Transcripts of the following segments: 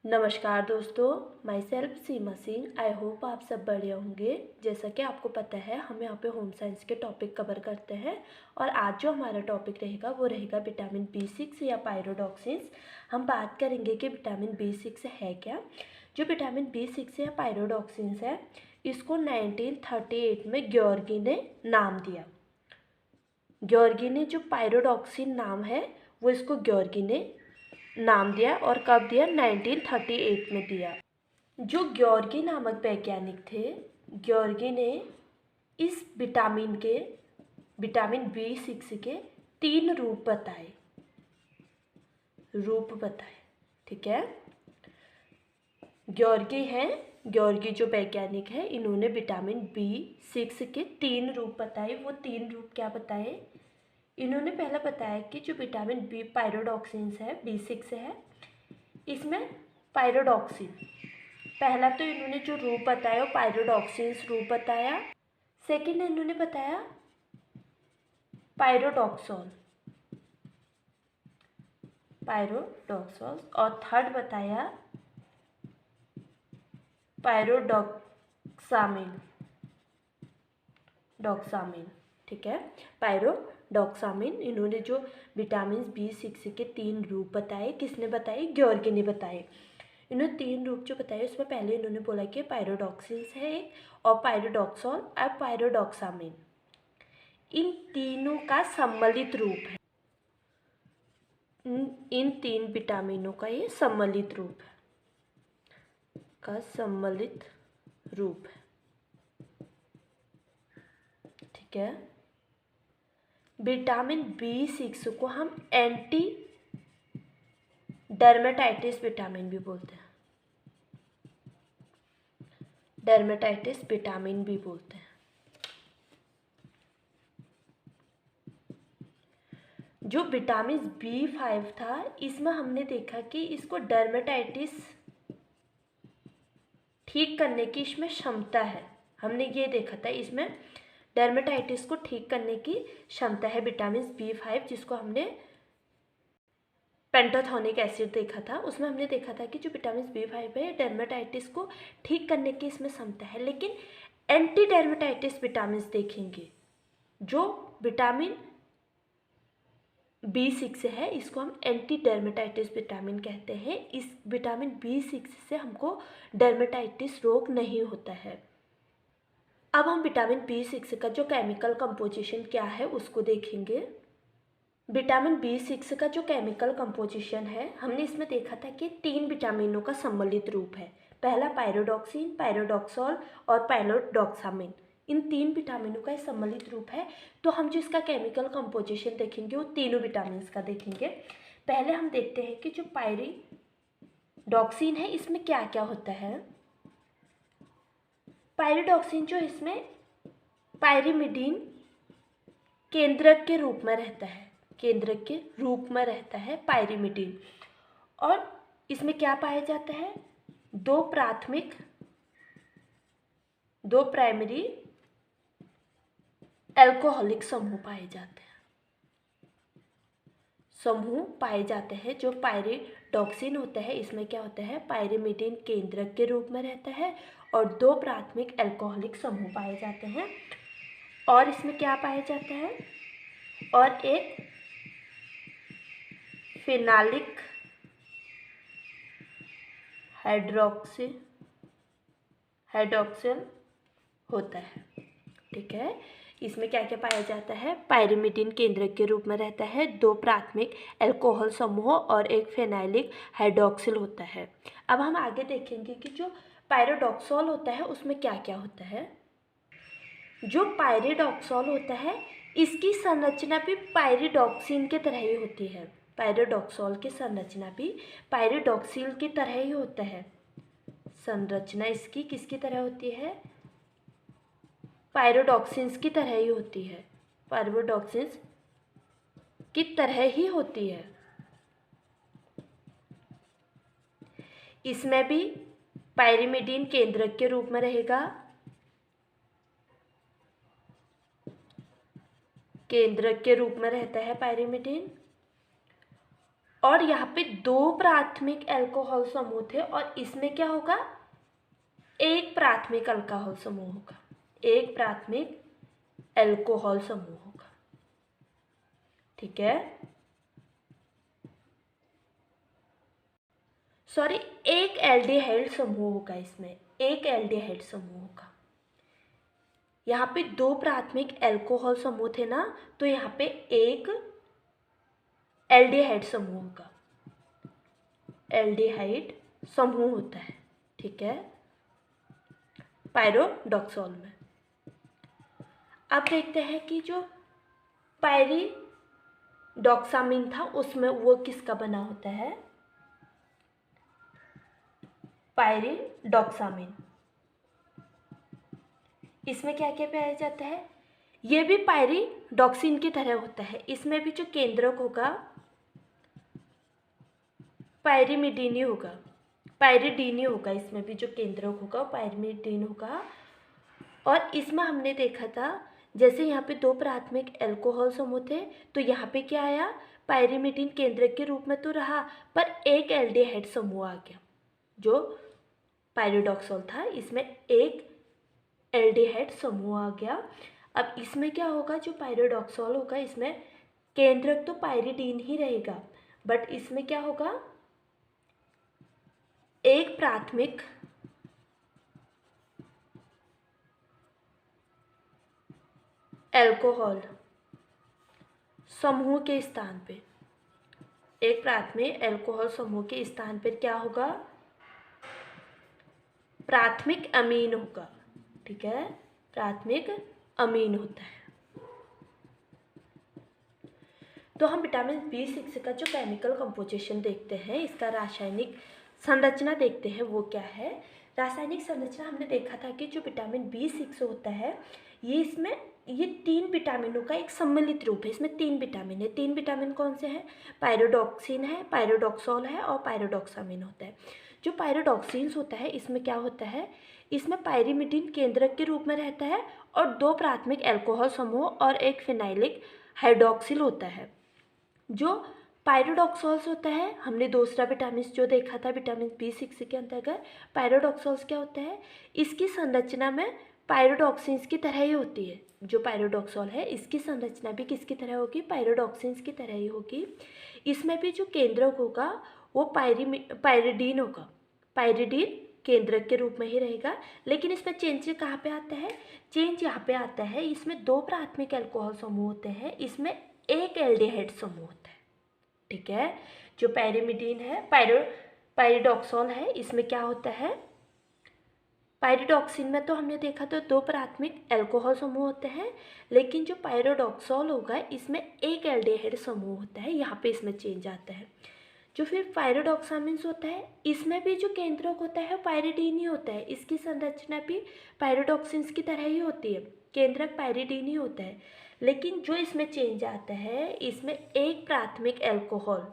नमस्कार दोस्तों, my self Seema Singh. I hope आप सब बढ़िया होंगे। जैसा कि आपको पता है, हम यहाँ पे होम साइंस के टॉपिक कवर करते हैं और आज जो हमारा टॉपिक रहेगा वो रहेगा विटामिन B6 या पायरोडॉक्सिन्स। हम बात करेंगे कि विटामिन B6 है क्या। जो विटामिन B6 या पायरोडॉक्सिन्स है, इसको 1938 में ग्योर्गी ने नाम दिया। ग्योर्गी ने जो पायरोडॉक्सिन नाम है वो इसको ग्योर्गी ने नाम दिया और कब दिया? 1938 में दिया। जो ग्योर्गी नामक वैज्ञानिक थे, ग्योर्गी ने इस विटामिन B6 के 3 रूप बताए। ठीक है, ग्योर्गी जो वैज्ञानिक है, इन्होंने विटामिन B6 के 3 रूप बताए। वो 3 रूप क्या बताए? इन्होंने पहला बताया कि जो विटामिन बी पायरोडॉक्सिन्स है, B6 है, इसमें पायरोडॉक्सिन पहला तो इन्होंने जो रूप बताया वो पायरोडॉक्सिन्स रूप बताया। सेकंड इन्होंने बताया पायरोडॉक्सोल और थर्ड बताया पायरोडॉक्सामिन। ठीक है, पायरोडॉक्सामिन। इन्होंने जो विटामिन B6 के 3 रूप बताए, किसने बताए? ग्योर्गी ने बताए। इन्होंने 3 रूप जो बताए, उसमें पहले इन्होंने बोला कि पायरोडॉक्सिन्स है एक, और पायरोडॉक्सोल और पायरोडॉक्सामिन। इन तीनों का सम्मिलित रूप है। इन 3 विटामिनों का ये सम्मिलित रूप है। ठीक है, विटामिन B6 को हम एंटी डर्मेटाइटिस विटामिन भी बोलते हैं। जो विटामिन B5 था, इसमें हमने देखा कि इसको डर्मेटाइटिस ठीक करने की इसमें क्षमता है। हमने ये देखा था, इसमें डर्मेटाइटिस को ठीक करने की क्षमता है विटामिन B5, जिसको हमने पेंटाथोनिक एसिड देखा था। उसमें हमने देखा था कि जो विटामिन B5 है, डर्मेटाइटिस को ठीक करने की इसमें क्षमता है। लेकिन एंटी डर्मेटाइटिस विटामिन देखेंगे, जो विटामिन B6 है, इसको हम एंटी डर्मेटाइटिस विटामिन कहते हैं। इस विटामिन B6 से हमको डर्मेटाइटिस रोग नहीं होता है। अब हम विटामिन B6 का जो केमिकल कंपोजिशन क्या है उसको देखेंगे। विटामिन B6 का जो केमिकल कंपोजिशन है, हमने इसमें देखा था कि 3 विटामिनों का सम्मिलित रूप है। पहला पायरोडॉक्सिन, पायरोडॉक्सोल और पायरोडॉक्सामिन। इन 3 विटामिनों का सम्मिलित रूप है। तो हम जो इसका केमिकल कंपोजिशन देखेंगे वो तीनों विटामिन का देखेंगे। पहले हम देखते हैं कि जो पायरोडॉक्सिन है, इसमें क्या क्या होता है। पायरोडॉक्सिन जो इसमें पायरिमिडीन केंद्रक के रूप में रहता है पायरिमिडीन। और इसमें क्या पाया जाता है? दो प्राइमरी एल्कोहलिक समूह पाए जाते हैं। जो पायरिडॉक्सिन होता है, इसमें क्या होता है? पायरिमिडीन केंद्रक के रूप में रहता है और 2 प्राथमिक एल्कोहलिक समूह पाए जाते हैं। और इसमें क्या पाया जाता है? और एक फिनालिक हाइड्रोक्सिल होता है। ठीक है, इसमें क्या क्या पाया जाता है? पायरिमिडीन केंद्रक के रूप में रहता है, 2 प्राथमिक एल्कोहल समूह और एक फेनाइलिक हाइड्रोक्सिल होता है। अब हम आगे देखेंगे कि जो पायरोडॉक्सोल होता है उसमें क्या क्या होता है। जो पायरिडॉक्सोल होता है, इसकी संरचना भी पायरिडॉक्सिन के तरह ही होती है। पायरिडॉक्सोल की संरचना भी पायरिडॉक्सिल की तरह ही होता है। संरचना इसकी किसकी तरह होती है? पायरोडॉक्सिन्स की तरह ही होती है। पायरोडॉक्सिन्स की तरह ही होती है। इसमें भी पायरिमिडीन केंद्रक के रूप में रहेगा, केंद्रक के रूप में रहता है पायरिमिडीन। और यहाँ पे 2 प्राथमिक अल्कोहल समूह थे और इसमें क्या होगा, एक प्राथमिक अल्कोहल समूह होगा, एक प्राथमिक अल्कोहल समूह होगा। ठीक है, सॉरी, एक एल्डिहाइड समूह होगा, इसमें एक एल्डिहाइड समूह होगा। यहाँ पे 2 प्राथमिक अल्कोहल समूह थे ना, तो यहाँ पे एक एल्डिहाइड समूह होगा, एल्डिहाइड समूह होता है। ठीक है, पायरोडॉक्सॉल में। अब देखते हैं कि जो पायरिडॉक्सामीन था उसमें वो किसका बना होता है, पायरिडॉक्सामीन। इसमें क्या क्या पाया जाता है, ये भी पायरिडॉक्सिन की तरह होता है। इसमें भी जो केंद्रक होगा पायरिमिडीन होगा, पायरिडीन होगा। इसमें भी जो केंद्रक होगा पायरिमिडीन होगा। और इसमें हमने देखा था जैसे यहाँ पे 2 प्राथमिक अल्कोहल समूह थे, तो यहाँ पे क्या आया, पायरिमिडीन केंद्रक के रूप में तो रहा, पर एक एल्डिहाइड समूह आ गया। जो पायरिडॉक्सॉल था इसमें एक एल्डिहाइड समूह आ गया। अब इसमें क्या होगा, जो पायरिडॉक्सॉल होगा इसमें केंद्रक तो पायरिडीन ही रहेगा, बट इसमें क्या होगा, एक प्राथमिक अल्कोहल समूह के स्थान पे, एक प्राथमिक अल्कोहल समूह के स्थान पर क्या होगा, प्राथमिक अमीन होगा। ठीक है, प्राथमिक अमीन होता है। तो हम विटामिन B6 का जो केमिकल कंपोजिशन देखते हैं, इसका रासायनिक संरचना देखते हैं, वो क्या है। रासायनिक संरचना हमने देखा था कि जो विटामिन B6 होता है ये 3 विटामिनों का एक सम्मिलित रूप है। इसमें 3 विटामिन है। 3 विटामिन कौन से हैं, पायरिडॉक्सिन है, पायरिडॉक्सॉल है और पायरिडॉक्सामीन होता है। जो पायरिडॉक्सिन्स होता है इसमें क्या होता है, इसमें पायरिमिडीन केंद्रक के रूप में रहता है और 2 प्राथमिक अल्कोहल समूह और एक फिनाइलिक हाइड्रॉक्सिल होता है। जो पायरिडॉक्सॉल्स होता है, हमने दूसरा विटामिन जो देखा था विटामिन B6 के अंतर्गत, पायरिडॉक्सॉल्स क्या होता है, इसकी संरचना में पायरिडॉक्सिन्स की तरह ही होती है। जो पायरिडॉक्सॉल है इसकी संरचना भी किसकी तरह होगी, पायरिडॉक्सिन्स की तरह ही होगी। इसमें भी जो केंद्रक होगा वो पायरिडीन होगा, पायरिडीन केंद्रक के रूप में ही रहेगा। लेकिन इसमें चेंज कहाँ पे आता है, चेंज यहाँ पे आता है, इसमें 2 प्राथमिक अल्कोहल समूह होते हैं, इसमें एक एल्डिहाइड समूह होता है। ठीक है, जो पायरिमिडीन है, पायरिडॉक्सॉल है, इसमें क्या होता है, पायरिडॉक्सिन में तो हमने देखा तो 2 प्राथमिक अल्कोहल समूह होते हैं, लेकिन जो पायरिडॉक्सॉल होगा इसमें एक एल्डिहाइड समूह होता है। यहाँ पे इसमें चेंज आता है। जो फिर पायरिडॉक्सामीन्स होता है इसमें भी जो केंद्रक होता है पायरिडीन ही होता है। इसकी संरचना भी पायरिडॉक्सिन्स की तरह ही होती है, केंद्रक पायरिडीन ही होता है। लेकिन जो इसमें चेंज आता है, इसमें एक प्राथमिक अल्कोहल,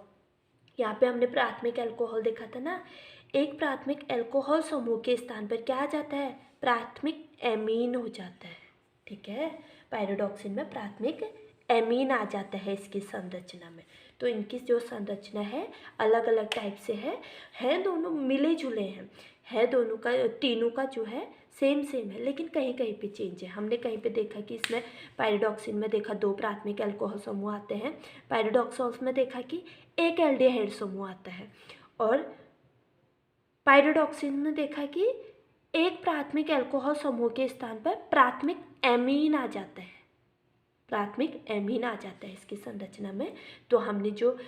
यहाँ पे हमने प्राथमिक अल्कोहल देखा था ना, एक प्राथमिक अल्कोहल समूह के स्थान पर क्या आ जाता है, प्राथमिक एमीन हो जाता है। ठीक है, पायरिडॉक्सिन में प्राथमिक एमीन आ जाता है इसकी संरचना में। तो इनकी जो संरचना है अलग अलग टाइप से है दोनों मिले जुले हैं, है दोनों का, तीनों का जो है सेम है, लेकिन कहीं कहीं पे चेंज है। हमने कहीं पे देखा कि इसमें पायरिडॉक्सिन में देखा 2 प्राथमिक अल्कोहल समूह आते हैं, पायरिडॉक्सॉल्स में देखा कि एक एल्डिहाइड समूह आता है, और पायरिडॉक्सिन में देखा कि एक प्राथमिक अल्कोहल समूह के स्थान पर प्राथमिक एमीन आ जाता है, प्राथमिक एमीन आ जाता है इसकी संरचना में। तो हमने जो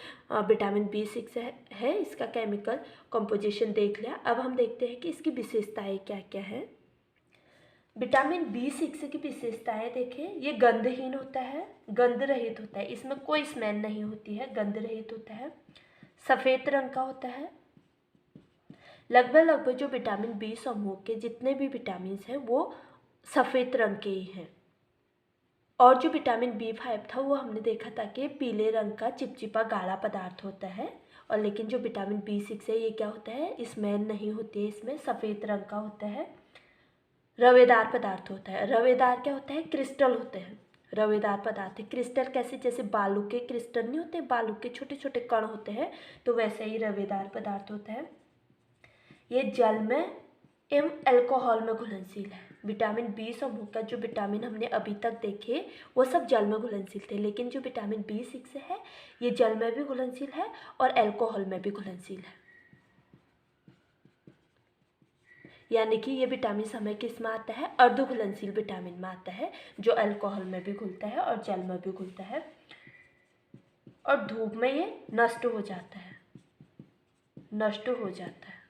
विटामिन B6 है इसका केमिकल कंपोजिशन देख लिया। अब हम देखते हैं कि इसकी विशेषताएं क्या क्या है। विटामिन B6 की विशेषताएं देखें, ये गंधहीन होता है, गंध रहित होता है, इसमें कोई स्मेल नहीं होती है, गंध रहित होता है, सफ़ेद रंग का होता है। लगभग जो विटामिन B समूह के जितने भी विटामिन हैं वो सफ़ेद रंग के ही हैं। और जो विटामिन B5 था वो हमने देखा था कि पीले रंग का चिपचिपा गाढ़ा पदार्थ होता है। और लेकिन जो विटामिन B6 है ये क्या होता है, स्मेल नहीं होती है, इसमें सफ़ेद रंग का होता है, रवेदार पदार्थ होता है। रवेदार क्या होता है, क्रिस्टल होते हैं, रवेदार पदार्थ है। क्रिस्टल कैसे, जैसे बालू के क्रिस्टल नहीं होते, बालू के छोटे छोटे कण होते हैं, तो वैसे ही रवेदार पदार्थ होता है। ये जल में एवं अल्कोहल में घुलनशील है। विटामिन बी समूह का जो विटामिन हमने अभी तक देखे वो सब जल में घुलनशील थे, लेकिन जो विटामिन B6 है ये जल में भी घुलनशील है और अल्कोहल में भी घुलनशील है। यानी कि ये विटामिन हमें किस में आता है, अर्ध घुलनशील विटामिन में आता है, जो अल्कोहल में भी घुलता है और जल में भी घुलता है, और धूप में ये नष्ट हो जाता है, नष्ट हो जाता है।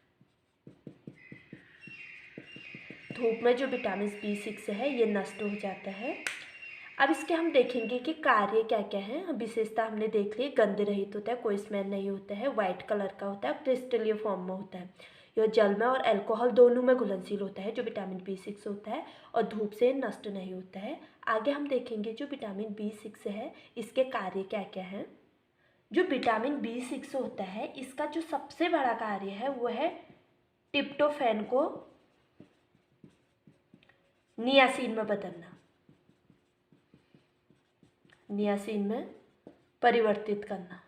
धूप में जो विटामिन B6 है ये नष्ट हो जाता है। अब इसके हम देखेंगे कि कार्य क्या क्या है। विशेषता हमने देख ली, गंध रहित होता है, कोई स्मेल नहीं होता है, वाइट कलर का होता है, क्रिस्टलीय फॉर्म में होता है, यह जल में और अल्कोहल दोनों में घुलनशील होता है जो विटामिन B6 होता है, और धूप से नष्ट नहीं होता है। आगे हम देखेंगे जो विटामिन B6 है इसके कार्य क्या क्या हैं। जो विटामिन B6 होता है इसका जो सबसे बड़ा कार्य है वो है ट्रिप्टोफैन को नियासिन में बदलना, नियासिन में परिवर्तित करना।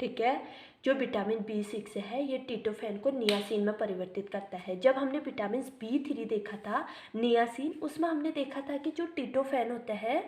ठीक है, जो विटामिन B6 है ये ट्रिप्टोफैन को नियासिन में परिवर्तित करता है। जब हमने विटामिन B3 देखा था नियासिन, उसमें हमने देखा था कि जो ट्रिप्टोफैन होता है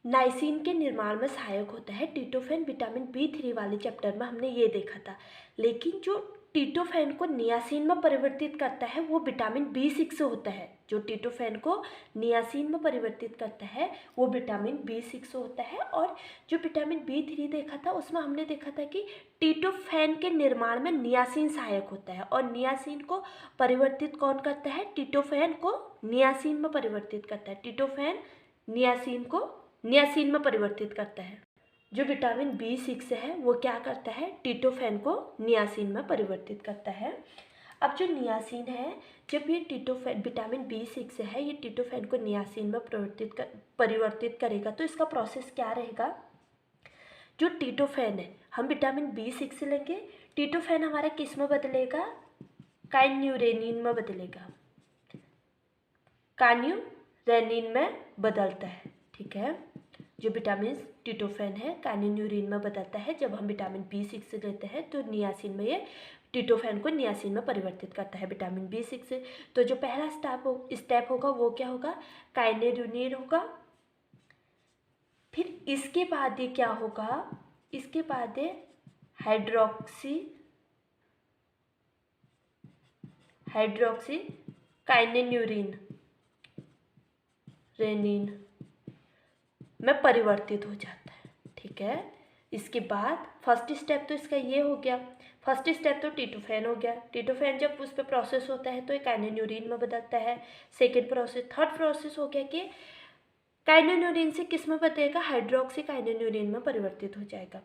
नाइसिन के निर्माण में सहायक होता है। ट्रिप्टोफैन विटामिन B3 वाले चैप्टर में हमने ये देखा था, लेकिन जो ट्रिप्टोफैन को नियासिन में परिवर्तित करता है वो विटामिन B6 होता है। जो ट्रिप्टोफैन को नियासिन में परिवर्तित करता है वो विटामिन B6 होता है। और जो विटामिन B3 देखा था उसमें हमने देखा था कि ट्रिप्टोफैन के निर्माण में नियासिन सहायक होता है, और नियासिन को परिवर्तित कौन करता है, ट्रिप्टोफैन को नियासिन में परिवर्तित करता है। ट्रिप्टोफैन नियासिन को नियासिन में परिवर्तित करता है। जो विटामिन B6 है वो क्या करता है, ट्रिप्टोफैन को नियासिन में परिवर्तित करता है। अब जो नियासिन है, जब ये ट्रिप्टोफैन विटामिन B6 है ये ट्रिप्टोफैन को नियासिन में परिवर्तित करेगा, तो इसका प्रोसेस क्या रहेगा। जो ट्रिप्टोफैन है हम विटामिन B6 लेंगे, ट्रिप्टोफैन हमारा किस में बदलेगा, काइन्यूरेनिन में बदलेगा, काइन्यूरेनिन में बदलता है। ठीक है, जो विटामिन ट्रिप्टोफैन है काइन्यूरेनिन में बदलता है। जब हम विटामिन B6 लेते हैं तो नियासिन में ये ट्रिप्टोफैन को नियासिन में परिवर्तित करता है विटामिन B6। तो जो पहला स्टेप होगा वो क्या होगा, काइन्यूरेनिन होगा। फिर इसके बाद ये क्या होगा, इसके बाद ये हाइड्रोक्सी काइन्यूरेनिन में परिवर्तित हो जाता है। ठीक है, इसके बाद फर्स्ट स्टेप तो इसका ये हो गया, फर्स्ट स्टेप तो ट्रिप्टोफैन हो गया। ट्रिप्टोफैन जब उस पर प्रोसेस होता है तो ये काइन्यूरेनिन में बदलता है। सेकेंड प्रोसेस, थर्ड प्रोसेस हो गया कि काइन्यूरेनिन से किस में बदलेगा, हाइड्रोक्सी काइन्यूरेनिन में परिवर्तित हो जाएगा।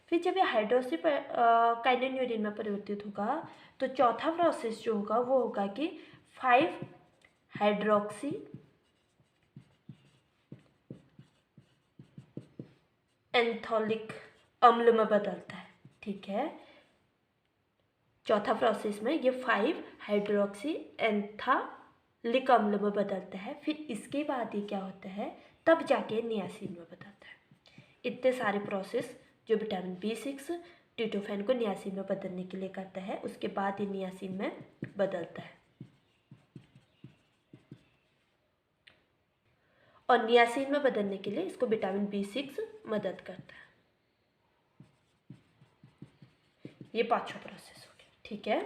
फिर जब ये हाइड्रोक्सी काइन्यूरेनिन में परिवर्तित होगा तो चौथा प्रोसेस जो होगा वो होगा कि 5 हाइड्रोक्सी एंथोलिक अम्ल में बदलता है। ठीक है, चौथा प्रोसेस में ये 5 हाइड्रोक्सी एंथोलिक अम्ल में बदलता है। फिर इसके बाद ये क्या होता है, तब जाके नियासिन में बदलता है। इतने सारे प्रोसेस जो विटामिन B6 ट्रिप्टोफैन को नियासिन में बदलने के लिए करता है, उसके बाद ये नियासिन में बदलता है। और नियासिन में बदलने के लिए इसको विटामिन B6 मदद करता है। ये पांचवा प्रोसेस हो गया। ठीक है,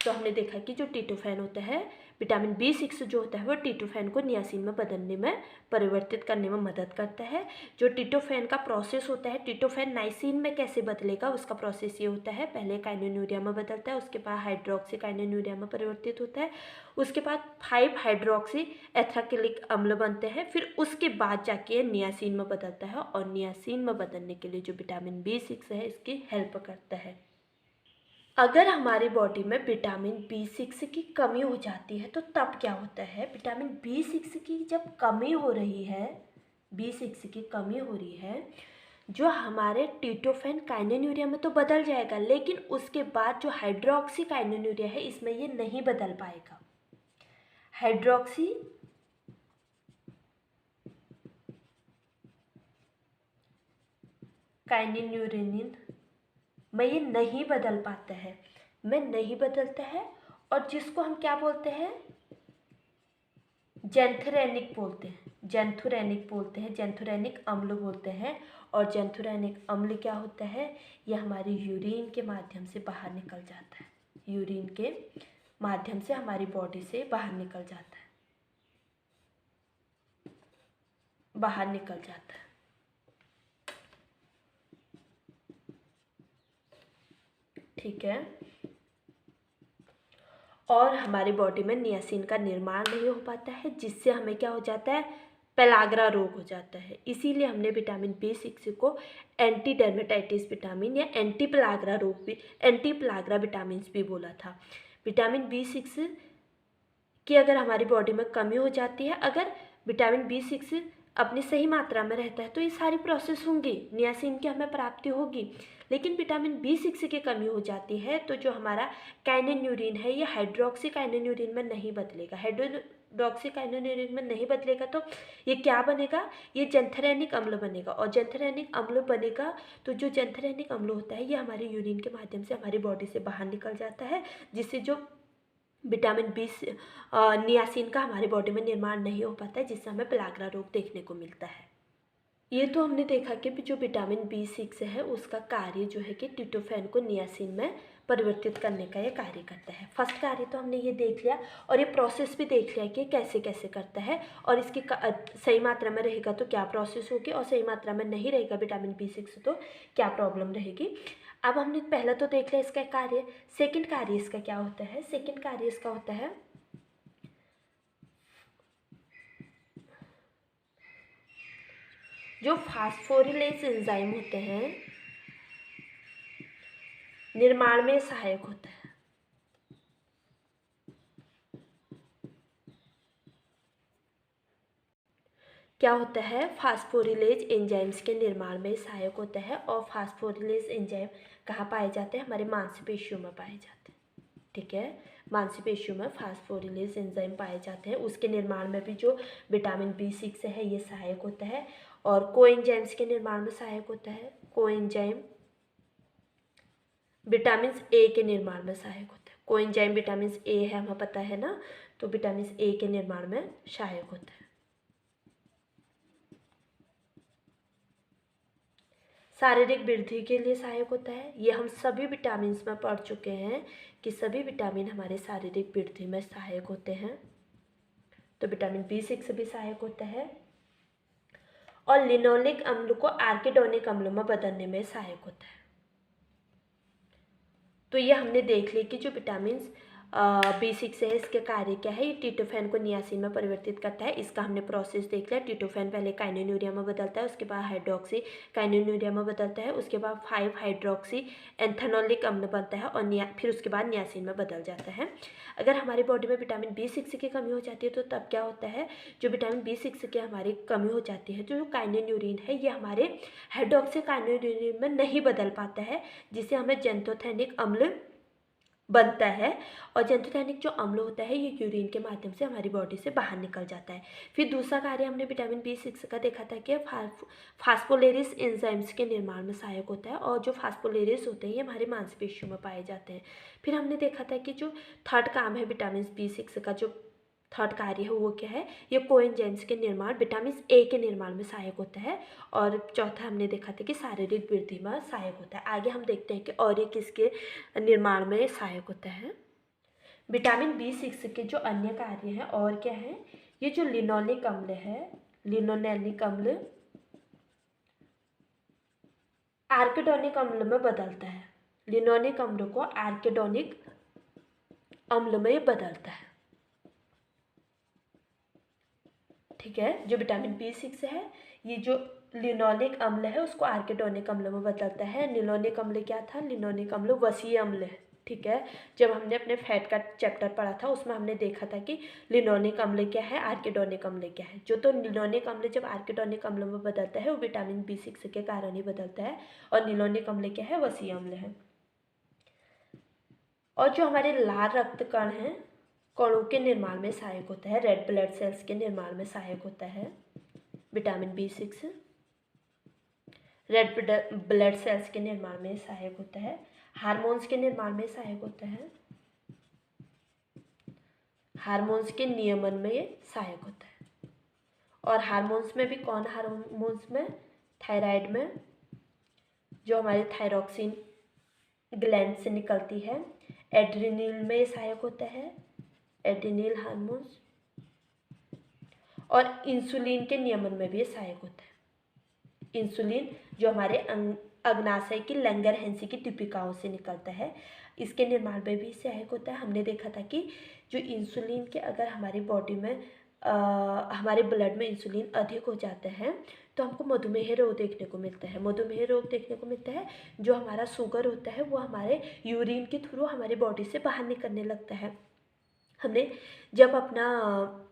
तो हमने देखा कि जो ट्रिप्टोफैन होता है विटामिन B6 जो होता है वो ट्रिप्टोफैन को नियासिन में बदलने में परिवर्तित करने में मदद करता है। जो ट्रिप्टोफैन का प्रोसेस होता है, ट्रिप्टोफैन नाइसिन में कैसे बदलेगा उसका प्रोसेस ये होता है, पहले काइन्यूरेनिन में बदलता है, उसके बाद हाइड्रोक्सी काइन्यूरेनिन में परिवर्तित होता है, उसके बाद 5 हाइड्रोक्सी एथिलीक अम्ल बनते हैं, फिर उसके बाद जाके नियासिन में बदलता है। और नियासिन में बदलने के लिए जो विटामिन B6 है इसकी हेल्प करता है। अगर हमारी बॉडी में विटामिन B6 की कमी हो जाती है तो तब क्या होता है, विटामिन B6 की जब कमी हो रही है, B6 की कमी हो रही है, जो हमारे ट्रिप्टोफैन काइन्यूरेनिन में तो बदल जाएगा, लेकिन उसके बाद जो हाइड्रोक्सी काइन्यूरेनिन है इसमें ये नहीं बदल पाएगा। हाइड्रोक्सी काइनिन्यूरेनिन में ये नहीं बदल पाता है, में नहीं बदलता है, और जिसको हम क्या बोलते हैं, जेंथुरेनिक बोलते हैं, जेंथुरेनिक बोलते हैं, जेंथुरेनिक अम्ल बोलते हैं। और जेंथुरेनिक अम्ल क्या होता है, ये हमारी यूरिन के माध्यम से बाहर निकल जाता है, यूरिन के माध्यम से हमारी बॉडी से बाहर निकल जाता है, बाहर निकल जाता है। ठीक है। और हमारी बॉडी में नियासिन का निर्माण नहीं हो पाता है, जिससे हमें क्या हो जाता है, पेलाग्रा रोग हो जाता है। इसीलिए हमने विटामिन B6 को एंटी डर्मेटाइटिस विटामिन या एंटी पेलाग्रा रोग भी, एंटी पेलाग्रा विटामिन भी बोला था। विटामिन B6 की अगर हमारी बॉडी में कमी हो जाती है, अगर विटामिन B6 अपनी सही मात्रा में रहता है तो ये सारी प्रोसेस होंगी, नियासिन की हमें प्राप्ति होगी। लेकिन विटामिन B6 की कमी हो जाती है तो जो हमारा काइनिन्यूरिन है ये हाइड्रोक्सी काइनिन्यूरिन में नहीं बदलेगा, हाइड्रोक्सी काइनिन्यूरिन में नहीं बदलेगा तो ये क्या बनेगा, ये जेंथुरेनिक अम्ल बनेगा। और जेंथुरेनिक अम्ल बनेगा तो जो जेंथुरेनिक अम्ल होता है ये हमारे यूरिन के माध्यम से हमारी बॉडी से बाहर निकल जाता है, जिससे जो विटामिन नियासिन का हमारी बॉडी में निर्माण नहीं हो पाता है, जिससे हमें पेलाग्रा रोग देखने को मिलता है। ये तो हमने देखा कि जो विटामिन B6 है उसका कार्य जो है कि ट्रिप्टोफैन को नियासिन में परिवर्तित करने का ये कार्य करता है। फर्स्ट कार्य तो हमने ये देख लिया और ये प्रोसेस भी देख लिया कि कैसे कैसे करता है, और इसकी सही मात्रा में रहेगा तो क्या प्रोसेस होगी, और सही मात्रा में नहीं रहेगा विटामिन B6 तो क्या प्रॉब्लम रहेगी। अब हमने पहला तो देख लिया इसका कार्य। सेकंड कार्य इसका क्या होता है, सेकंड कार्य इसका होता है जो फास्फोरिलेज एंजाइम होते हैं निर्माण में सहायक होता है। क्या होता है, फास्फोरिलेज एंजाइम्स के निर्माण में सहायक होता है। और फास्फोरिलेज एंजाइम कहाँ पाए जाते हैं, हमारे मांसपेशियों में पाए जाते हैं। ठीक है, मांसपेशियों में फास्फोरिलेज एंजाइम पाए जाते हैं, उसके निर्माण में भी जो विटामिन B6 है ये सहायक होता है। और कोएंजाइम्स के निर्माण में सहायक होता है, कोएंजाइम विटामिन A के निर्माण में सहायक होता है। कोएंजाइम विटामिन A है, हमें पता है ना, तो विटामिन A के निर्माण में सहायक होता है। शारीरिक वृद्धि के लिए सहायक होता है, ये हम सभी विटामिन में पढ़ चुके हैं कि सभी विटामिन हमारे शारीरिक वृद्धि में सहायक होते हैं। तो विटामिन B6 भी सहायक होता है। और लिनोलिक अम्ल को आर्किडोनिक अम्ल में बदलने में सहायक होता है। तो ये हमने देख लिया कि जो विटामिन B6 है इसके कार्य क्या है, ये ट्रिप्टोफैन को नियासिन में परिवर्तित करता है। इसका हमने प्रोसेस देख लिया। ट्रिप्टोफैन पहले काइनिन्यूरिया में बदलता है, उसके बाद हाइड्रोक्सी काइनिन्यूरिया में बदलता है, उसके बाद 5 हाइड्रोक्सी एंथेनोलिक अम्ल बनता है, और फिर उसके बाद नियासिन में बदल जाता है। अगर हमारी बॉडी में विटामिन B6 की कमी हो जाती है तो तब क्या होता है, जो विटामिन B6 की हमारी कमी हो जाती है, जो काइनिन्यूरिन है ये हमारे हाइड्रोक्सी काइनिन्यूरिन में नहीं बदल पाता है, जिससे हमें जेंथोथेनिक अम्ल बनता है। और जेंथोथेनिक जो अम्ल होता है ये यूरिन के माध्यम से हमारी बॉडी से बाहर निकल जाता है। फिर दूसरा कार्य हमने विटामिन B6 का देखा था कि फास्फोलिपिड एंजाइम्स के निर्माण में सहायक होता है, और जो फास्फोलिपिड होते हैं ये हमारे मांसपेशियों में पाए जाते हैं। फिर हमने देखा था कि जो थर्ड काम है विटामिन B6 का, जो थर्ड कार्य है वो क्या है, ये कोएंजाइम्स के निर्माण विटामिन A के निर्माण में सहायक होता है। और चौथा हमने देखा था कि शारीरिक वृद्धि में सहायक होता है। आगे हम देखते हैं कि और ये किसके निर्माण में सहायक होता है। विटामिन B6 के जो अन्य कार्य हैं और क्या है, ये जो लिनोलिक अम्ल है, लिनोलेनिक अम्ल आर्किडोनिक अम्ल में बदलता है, लिनोलिक अम्ल को आर्किडोनिक अम्ल में बदलता है। ठीक है, जो विटामिन B6 है ये जो लिनोलिक अम्ल है उसको आर्किडोनिक अम्ल में बदलता है। लिनोलिक अम्ल क्या था, लिनोलिक अम्ल वसीय अम्ल है। ठीक है, जब हमने अपने फैट का चैप्टर पढ़ा था उसमें हमने देखा था कि लिनोलिक अम्ल क्या है, आर्किडोनिक अम्ल क्या है। जो तो लिनोलिक अम्ल जब आर्किडोनिक अम्ल में बदलता है वो विटामिन B6 के कारण ही बदलता है, और लिनोलिक अम्ल क्या है, वसीय अम्ल है। और जो हमारे लाल रक्त कण हैं कणों के निर्माण में सहायक होता है, रेड ब्लड सेल्स के निर्माण में सहायक होता है vitamin B6। Red blood cells के निर्माण में सहायक होता है, हार्मोन्स के निर्माण में सहायक होता है, हार्मोन्स के नियमन में सहायक होता है। और हार्मोन्स में भी कौन हार्मोन्स में, थायराइड में जो हमारे थायरॉक्सिन ग्लैंड से निकलती है, एड्रिनल में सहायक होता है, एड्रिनल हार्मोन्स, और इंसुलिन के नियमन में भी सहायक होता है। इंसुलिन जो हमारे अग्नाशय की लैंगरहैंसी की डिंपिकाओं से निकलता है, इसके निर्माण में भी सहायक होता है। हमने देखा था कि जो इंसुलिन के अगर हमारी बॉडी में हमारे ब्लड में इंसुलिन अधिक हो जाता है तो हमको मधुमेह रोग देखने को मिलता है। मधुमेह रोग देखने को मिलता है, जो हमारा शुगर होता है वो हमारे यूरिन के थ्रू हमारी बॉडी से बाहर निकलने लगता है। हमने जब अपना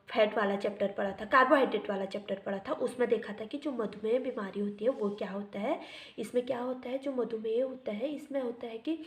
फैट वाला चैप्टर पढ़ा था, कार्बोहाइड्रेट वाला चैप्टर पढ़ा था, उसमें देखा था कि जो मधुमेह बीमारी होती है वो क्या होता है। इसमें क्या होता है, जो मधुमेह होता है इसमें होता है कि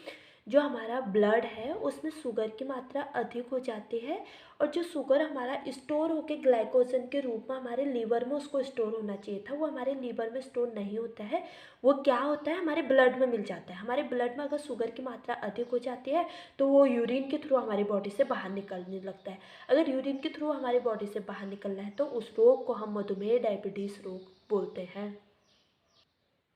जो हमारा ब्लड है उसमें शुगर की मात्रा अधिक हो जाती है, और जो शुगर हमारा स्टोर होकर ग्लाइकोजन के रूप में हमारे लीवर में उसको स्टोर होना चाहिए था, वो हमारे लीवर में स्टोर नहीं होता है। वो क्या होता है, हमारे ब्लड में मिल जाता है। हमारे ब्लड में अगर शुगर की मात्रा अधिक हो जाती है तो वो यूरिन के थ्रू हमारी बॉडी से बाहर निकलने लगता है। अगर यूरिन के थ्रू हमारी बॉडी से बाहर निकल रहा है तो उस रोग को हम मधुमेह डायबिटीज़ रोग बोलते हैं।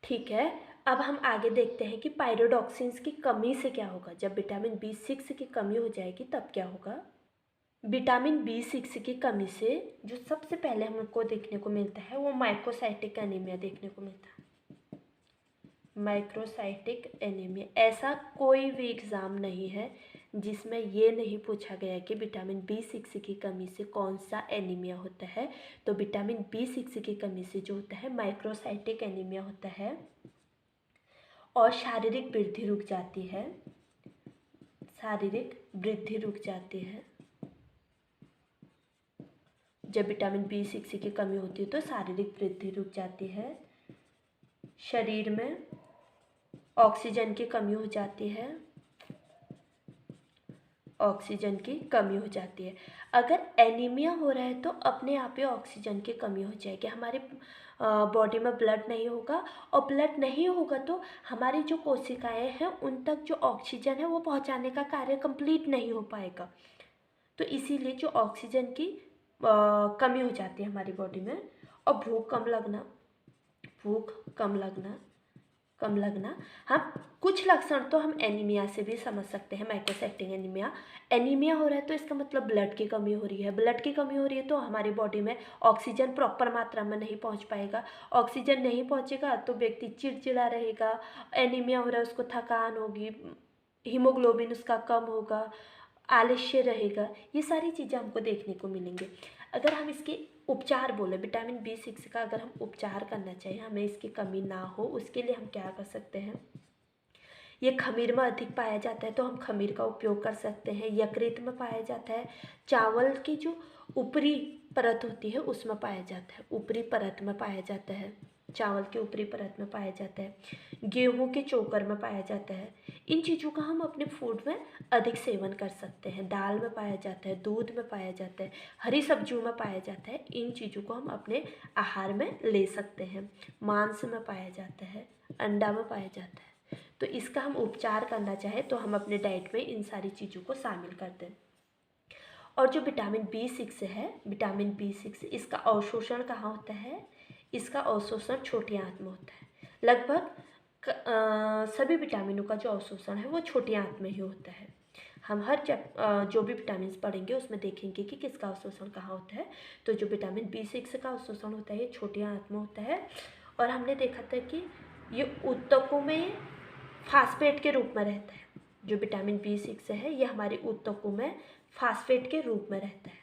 ठीक है, अब हम आगे देखते हैं कि पायरोडॉक्सिन्स की कमी से क्या होगा। जब विटामिन B6 की कमी हो जाएगी तब क्या होगा। विटामिन B6 की कमी से जो सबसे पहले हमको देखने को मिलता है वो माइक्रोसाइटिक एनीमिया देखने को मिलता है। माइक्रोसाइटिक एनीमिया, ऐसा कोई भी एग्ज़ाम नहीं है जिसमें ये नहीं पूछा गया कि विटामिन B6 की कमी से कौन सा एनीमिया होता है। तो विटामिन B6 की कमी से जो होता है माइक्रोसाइटिक एनीमिया होता है, और शारीरिक वृद्धि रुक जाती है, शारीरिक वृद्धि रुक जाती है। जब विटामिन B6 की कमी होती है तो शारीरिक वृद्धि रुक जाती है, शरीर में ऑक्सीजन की कमी हो जाती है, ऑक्सीजन की कमी हो जाती है। अगर एनीमिया हो रहा है तो अपने आप ही ऑक्सीजन की कमी हो जाएगी, हमारे बॉडी में ब्लड नहीं होगा, और ब्लड नहीं होगा तो हमारी जो कोशिकाएं हैं उन तक जो ऑक्सीजन है वो पहुंचाने का कार्य कंप्लीट नहीं हो पाएगा। तो इसीलिए जो ऑक्सीजन की कमी हो जाती है हमारी बॉडी में, और भूख कम लगना, भूख कम लगना। हम कुछ लक्षण तो हम एनीमिया से भी समझ सकते हैं, माइक्रोसाइटिक एनीमिया। एनीमिया हो रहा है तो इसका मतलब ब्लड की कमी हो रही है, ब्लड की कमी हो रही है तो हमारी बॉडी में ऑक्सीजन प्रॉपर मात्रा में नहीं पहुंच पाएगा, ऑक्सीजन नहीं पहुंचेगा तो व्यक्ति चिड़चिड़ा रहेगा, एनीमिया हो रहा है उसको थकान होगी, हीमोग्लोबिन उसका कम होगा, आलस्य रहेगा। ये सारी चीज़ें हमको देखने को मिलेंगे। अगर हम इसके उपचार बोले, विटामिन B6 का अगर हम उपचार करना चाहिए, हमें इसकी कमी ना हो, उसके लिए हम क्या कर सकते हैं। ये खमीर में अधिक पाया जाता है तो हम खमीर का उपयोग कर सकते हैं। यकृत में पाया जाता है, चावल की जो ऊपरी परत होती है उसमें पाया जाता है, ऊपरी परत में पाया जाता है, चावल की ऊपरी परत में पाया जाता है, गेहूं के चोकर में पाया जाता है। इन चीज़ों का हम अपने फूड में अधिक सेवन कर सकते हैं। दाल में पाया जाता है, दूध में पाया जाता है, हरी सब्जियों में पाया जाता है। इन चीज़ों को हम अपने आहार में ले सकते हैं। मांस में पाया जाता है, अंडा में पाया जाता है। तो इसका हम उपचार करना चाहें तो हम अपने डाइट में इन सारी चीज़ों को शामिल कर दें। और जो विटामिन B6 है, विटामिन B6 इसका अवशोषण कहाँ होता है, इसका अवशोषण छोटी आंत में होता है। लगभग सभी विटामिनों का जो अवशोषण है वो छोटी आंत में ही होता है। हम हर जो भी विटामिन पढ़ेंगे उसमें देखेंगे कि किसका अवशोषण कहाँ होता है। तो जो विटामिन B6 का अवशोषण होता है ये छोटी आंत में होता है, और हमने देखा था कि ये ऊतकों में फास्फेट के रूप में रहता है। जो विटामिन B6 है ये हमारे ऊतकों में फास्फेट के रूप में रहता है,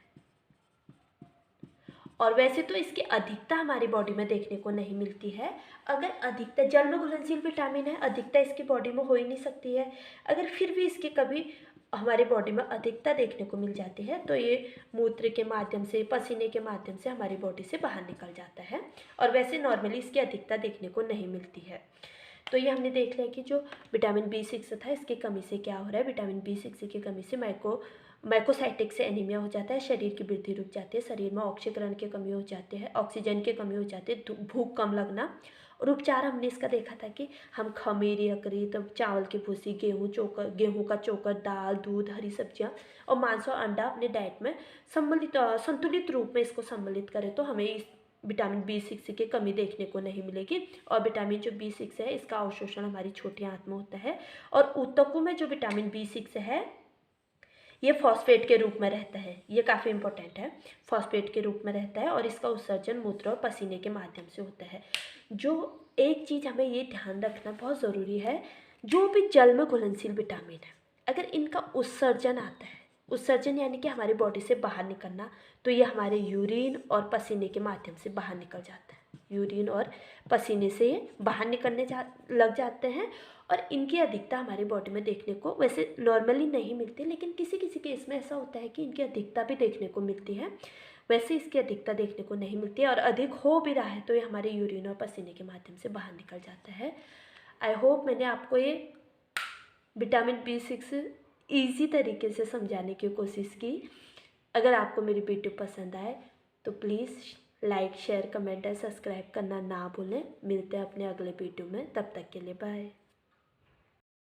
और वैसे तो इसकी अधिकता हमारी बॉडी में देखने को नहीं मिलती है। अगर अधिकता, जल में घुलनशील विटामिन है, अधिकता इसकी बॉडी में हो ही नहीं सकती है। अगर फिर भी इसकी कभी हमारी बॉडी में अधिकता देखने को मिल जाती है तो ये मूत्र के माध्यम से, पसीने के माध्यम से हमारी बॉडी से बाहर निकल जाता है, और वैसे नॉर्मली इसकी अधिकता देखने को नहीं मिलती है। तो ये हमने देख लिया कि जो विटामिन B6 था इसकी कमी से क्या हो रहा है। विटामिन B6 की कमी से मैकोसाइटिक से एनीमिया हो जाता है, शरीर की वृद्धि रुक जाती है, शरीर में ऑक्सीकरण की कमी हो जाती है, ऑक्सीजन की कमी हो जाती है, भूख कम लगना। और उपचार हमने इसका देखा था कि हम खमीर, यकृत, तो चावल की भूसी, गेहूँ का चोकर, दाल, दूध, हरी सब्जियाँ और मांस और अंडा अपने डाइट में संतुलित रूप में इसको सम्मिलित करें तो हमें इस विटामिन B6 की कमी देखने को नहीं मिलेगी। और विटामिन जो B6 है इसका अवशोषण हमारी छोटी आंत में होता है। और ऊतकों में जो विटामिन B6 है ये फॉस्फेट के रूप में रहता है, ये काफ़ी इंपॉर्टेंट है, फॉस्फेट के रूप में रहता है और इसका उत्सर्जन मूत्र और पसीने के माध्यम से होता है। जो एक चीज़ हमें ये ध्यान रखना बहुत ज़रूरी है, जो भी जल में घुलनशील विटामिन है अगर इनका उत्सर्जन आता है, उत्सर्जन यानी कि हमारी बॉडी से बाहर निकलना, तो ये हमारे यूरिन और पसीने के माध्यम से बाहर निकल जाता है। यूरिन और पसीने से बाहर निकलने लग जाते हैं और इनकी अधिकता हमारी बॉडी में देखने को वैसे नॉर्मली नहीं मिलती, लेकिन किसी किसी केस में ऐसा होता है कि इनकी अधिकता भी देखने को मिलती है। वैसे इसकी अधिकता देखने को नहीं मिलती है और अधिक हो भी रहा है तो ये हमारे यूरिन और पसीने के माध्यम से बाहर निकल जाता है। आई होप मैंने आपको ये विटामिन B6 ईजी तरीके से समझाने की कोशिश की। अगर आपको मेरी वीडियो पसंद आए तो प्लीज़ लाइक, शेयर, कमेंट और सब्सक्राइब करना ना भूलें। मिलते हैं अपने अगले वीडियो में, तब तक के लिए बाय।